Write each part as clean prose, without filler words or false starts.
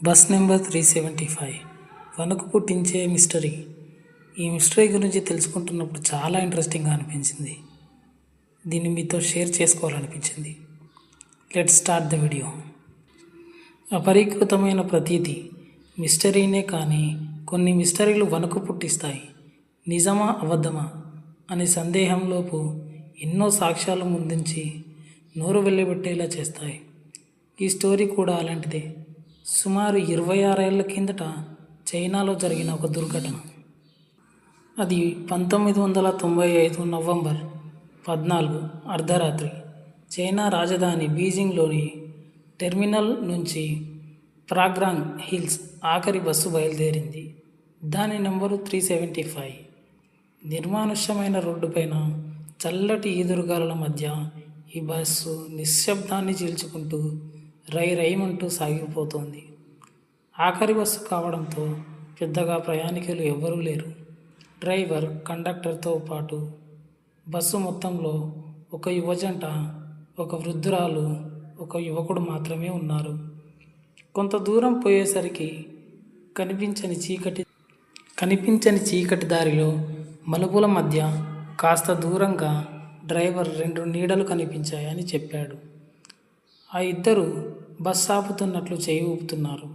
Bus number 375 వణుకు పుట్టించే mystery. ఈ మిస్టరీ గురించి తెలుసుకుంటున్నప్పుడు చాలా ఇంట్రెస్టింగ్గా అనిపించింది. దీన్ని మీతో షేర్ చేసుకోవాలనిపించింది. Let's start the video. అపరికృతమైన ప్రతీది మిస్టరీనే, కానీ కొన్ని మిస్టరీలు వణుకు పుట్టిస్తాయి. నిజమా అబద్ధమా అనే సందేహంలోపు ఎన్నో సాక్ష్యాలు ముందుంచి నోరు వెళ్ళబెట్టేలా చేస్తాయి. ఈ స్టోరీ కూడా అలాంటిదే. సుమారు 26 ఏళ్ల కిందట చైనాలో జరిగిన ఒక దుర్ఘటన. అది 1995 నవంబర్ 14 అర్ధరాత్రి చైనా రాజధాని బీజింగ్లోని టెర్మినల్ నుంచి ప్రాగ్రాంగ్ హిల్స్ ఆఖరి బస్సు బయలుదేరింది. దాని నెంబరు 375. నిర్మానుష్యమైన రోడ్డుపైన చల్లటి ఈదురుగాలుల మధ్య ఈ బస్సు నిశ్శబ్దాన్ని చీల్చుకుంటూ రైమంటూ సాగిపోతోంది. ఆఖరి బస్సు కావడంతో పెద్దగా ప్రయాణికులు ఎవ్వరూ లేరు. డ్రైవర్, కండక్టర్తో పాటు బస్సు మొత్తంలో ఒక యువజంట, ఒక వృద్ధురాలు, ఒక యువకుడు మాత్రమే ఉన్నారు. కొంత దూరం పోయేసరికి కనిపించని చీకటి దారిలో మలుపుల మధ్య కాస్త దూరంగా డ్రైవర్ 2 నీడలు కనిపించాయని చెప్పాడు. ఆ ఇద్దరు బస్ ఆపుతున్నట్లు చేయి ఊపుతున్నారు.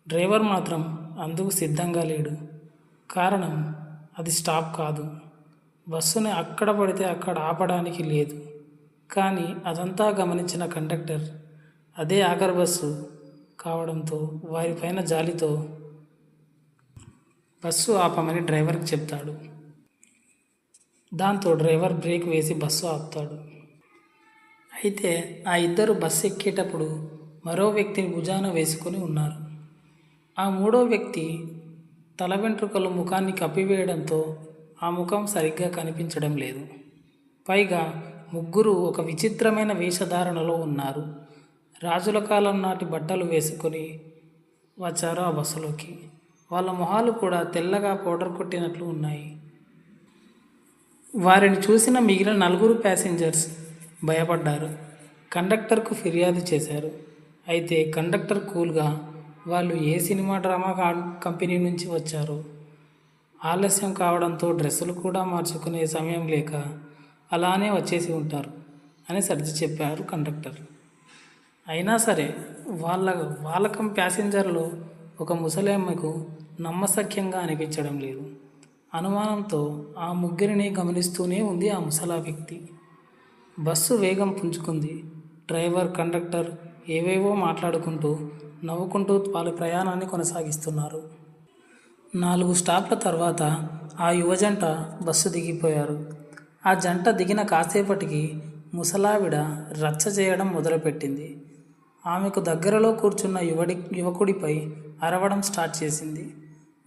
డ్రైవర్ మాత్రం అందుకు సిద్ధంగా లేడు. కారణం, అది స్టాప్ కాదు. బస్సుని అక్కడ పడితే అక్కడ ఆపడానికి లేదు. కానీ అదంతా గమనించిన కండక్టర్ అదే ఆఖరి బస్సు కావడంతో వారిపైన జాలితో బస్సు ఆపమని డ్రైవర్కి చెప్తాడు. దాంతో డ్రైవర్ బ్రేక్ వేసి బస్సు ఆపుతాడు. అయితే ఆ ఇద్దరు బస్సు ఎక్కేటప్పుడు మరో వ్యక్తిని భుజాన వేసుకొని ఉన్నారు. ఆ మూడో వ్యక్తి తల వెంట్రుకలు ముఖాన్ని కప్పివేయడంతో ఆ ముఖం సరిగ్గా కనిపించడం లేదు. పైగా ముగ్గురు ఒక విచిత్రమైన వేషధారణలో ఉన్నారు. రాజుల కాలం నాటి బట్టలు వేసుకొని వచ్చారు ఆ బస్సులోకి. వాళ్ళ మొహాలు కూడా తెల్లగా పౌడర్ కొట్టినట్లు ఉన్నాయి. వారిని చూసిన మిగిలిన 4 ప్యాసింజర్స్ భయపడ్డారు. కండక్టర్కు ఫిర్యాదు చేశారు. అయితే కండక్టర్ కూల్గా వాళ్ళు ఏ సినిమా డ్రామా కంపెనీ నుంచి వచ్చారో, ఆలస్యం కావడంతో డ్రెస్సులు కూడా మార్చుకునే సమయం లేక అలానే వచ్చేసి ఉంటారు అని సర్ది చెప్పారు కండక్టర్. అయినా సరే వాళ్ళకం ప్యాసింజర్లో ఒక ముసలమ్మకు నమ్మశక్యంగా అనిపించడం లేదు. అనుమానంతో ఆ ముగ్గురిని గమనిస్తూనే ఉంది ఆ ముసలా వ్యక్తి. బస్సు వేగం పుంజుకుంది. డ్రైవర్, కండక్టర్ ఏవేవో మాట్లాడుకుంటూ నవ్వుకుంటూ వాళ్ళ ప్రయాణాన్ని కొనసాగిస్తున్నారు. 4 స్టాప్ల తర్వాత ఆ యువజంట బస్సు దిగిపోయారు. ఆ జంట దిగిన కాసేపటికి ముసలావిడ రచ్చ చేయడం మొదలుపెట్టింది. ఆమెకు దగ్గరలో కూర్చున్న యువకుడిపై అరవడం స్టార్ట్ చేసింది.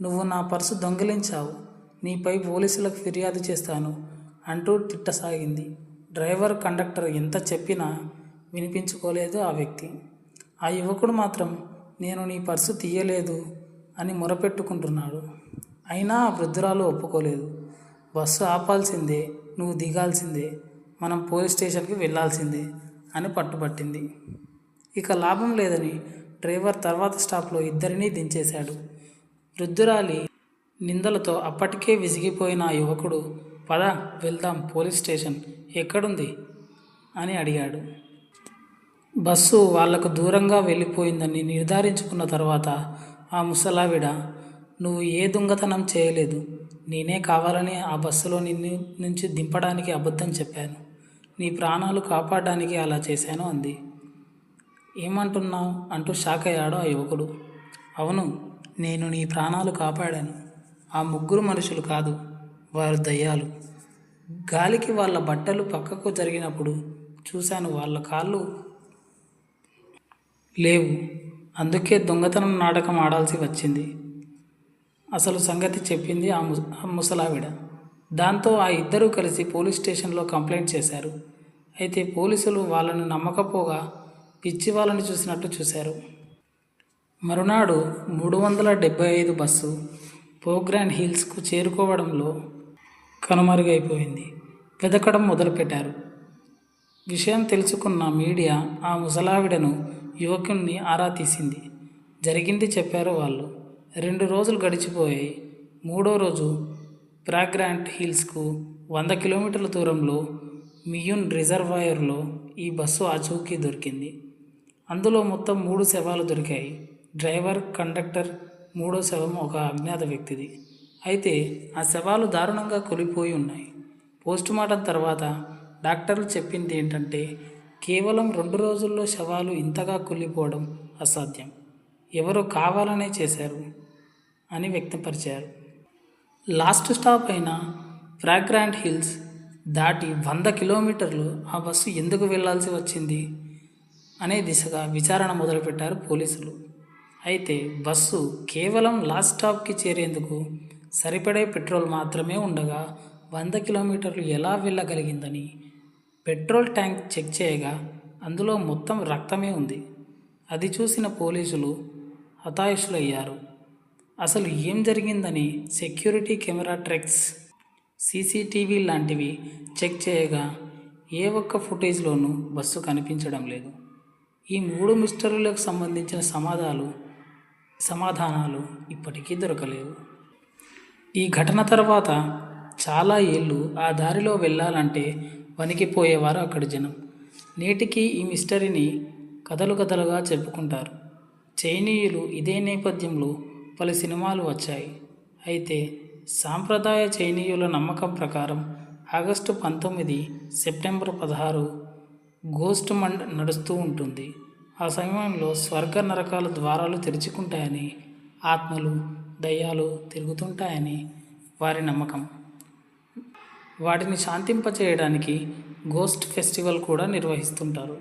నువ్వు నా పర్సు దొంగిలించావు, నీపై పోలీసులకు ఫిర్యాదు చేస్తాను అంటూ తిట్టసాగింది. డ్రైవర్, కండక్టర్ ఎంత చెప్పినా వినిపించుకోలేదు ఆ వ్యక్తి. ఆ యువకుడు మాత్రం నేను నీ పర్సు తీయలేదు అని మొరపెట్టుకుంటున్నాడు. అయినా ఆ వృద్ధురాలు ఒప్పుకోలేదు. బస్సు ఆపాల్సిందే, నువ్వు దిగాల్సిందే, మనం పోలీస్ స్టేషన్కి వెళ్ళాల్సిందే అని పట్టుబట్టింది. ఇక లాభం లేదని డ్రైవర్ తర్వాత స్టాప్లో ఇద్దరినీ దించేశాడు. వృద్ధురాలి నిందలతో అప్పటికే విసిగిపోయిన ఆ యువకుడు, పద వెళ్దాం, పోలీస్ స్టేషన్ ఎక్కడుంది అని అడిగాడు. బస్సు వాళ్లకు దూరంగా వెళ్ళిపోయిందని నిర్ధారించుకున్న తర్వాత ఆ ముసలావిడ, నువ్వు ఏ దొంగతనం చేయలేదు, నేనే కావాలని ఆ బస్సులో నుంచి దింపడానికి అబద్ధం చెప్పాను, నీ ప్రాణాలు కాపాడడానికి అలా చేశాను అంది. ఏమంటున్నావు అంటూ షాక్ అయ్యాడు ఆ యువకుడు. అవును, నేను నీ ప్రాణాలు కాపాడాను. ఆ ముగ్గురు మనుషులు కాదు, వారు దయ్యాలు. గాలికి వాళ్ళ బట్టలు పక్కకు జరిగినప్పుడు చూశాను, వాళ్ళ కాళ్ళు లేవు. అందుకే దొంగతనం నాటకం ఆడాల్సి వచ్చింది. అసలు సంగతి చెప్పింది ఆ ముసలావిడ. దాంతో ఆ ఇద్దరూ కలిసి పోలీస్ స్టేషన్లో కంప్లైంట్ చేశారు. అయితే పోలీసులు వాళ్ళని నమ్మకపోగా పిచ్చి వాళ్ళని చూసినట్టు చూశారు. మరునాడు 375 బస్సు ప్రోగ్రాంగ్ హిల్స్కు చేరుకోవడంలో కనుమరుగైపోయింది. వెతకడం మొదలుపెట్టారు. విషయం తెలుసుకున్న మీడియా ఆ ముసలావిడను, యువకుణ్ణి ఆరా తీసింది. జరిగింది చెప్పారు వాళ్ళు. 2 రోజులు గడిచిపోయాయి. 3వ రోజు ఫ్రాగ్రాంట్ హిల్స్కు 100 కిలోమీటర్ల దూరంలో మియున్ రిజర్వాయర్లో ఈ బస్సు ఆచూకీ దొరికింది. అందులో మొత్తం 3 శవాలు దొరికాయి. డ్రైవర్, కండక్టర్, 3వ శవం ఒక అజ్ఞాత వ్యక్తిది. అయితే ఆ శవాలు దారుణంగా కూలిపోయి ఉన్నాయి. పోస్టుమార్టం తర్వాత డాక్టర్లు చెప్పింది ఏంటంటే కేవలం 2 రోజుల్లో శవాలు ఇంతగా కూలిపోవడం అసాధ్యం, ఎవరో కావాలనే చేశారు అని వ్యక్తపరిచారు. లాస్ట్ స్టాప్ అయిన ఫ్రాగ్రాంట్ హిల్స్ దాటి 100 కిలోమీటర్లు ఆ బస్సు ఎందుకు వెళ్లాల్సి వచ్చింది అనే దిశగా విచారణ మొదలుపెట్టారు పోలీసులు. అయితే బస్సు కేవలం లాస్ట్ స్టాప్కి చేరేందుకు సరిపడే పెట్రోల్ మాత్రమే ఉండగా 100 కిలోమీటర్లు ఎలా వెళ్ళగలిగిందని పెట్రోల్ ట్యాంక్ చెక్ చేయగా అందులో మొత్తం రక్తమే ఉంది. అది చూసిన పోలీసులు హతాశులయ్యారు. అసలు ఏం జరిగిందని సెక్యూరిటీ కెమెరా ట్రెక్స్, సీసీటీవీ లాంటివి చెక్ చేయగా ఏ ఒక్క ఫుటేజ్లోనూ బస్సు కనిపించడం లేదు. ఈ 3 మిస్టరీలకు సంబంధించిన సమాధానాలు ఇప్పటికీ దొరకలేదు. ఈ ఘటన తర్వాత చాలా ఏళ్ళు ఆ దారిలో వెళ్ళాలంటే వణికిపోయేవారు అక్కడి జనం. నేటికి ఈ మిస్టరీని కథలు కథలుగా చెప్పుకుంటారు. చైనీయులు ఇదే నేపథ్యంలో పలు సినిమాలు వచ్చాయి. అయితే సాంప్రదాయ చైనీయుల నమ్మకం ప్రకారం ఆగస్టు 19, సెప్టెంబర్ 16 గోస్ట్ మండ్ నడుస్తూ ఉంటుంది. ఆ సమయంలో స్వర్గ నరకాల ద్వారాలు తెరుచుకుంటాయని, ఆత్మలు, దయ్యాలు తిరుగుతుంటాయని వారి నమ్మకం. వాటిని శాంతింపచేయడానికి గోస్ట్ ఫెస్టివల్ కూడా నిర్వహిస్తుంటారు.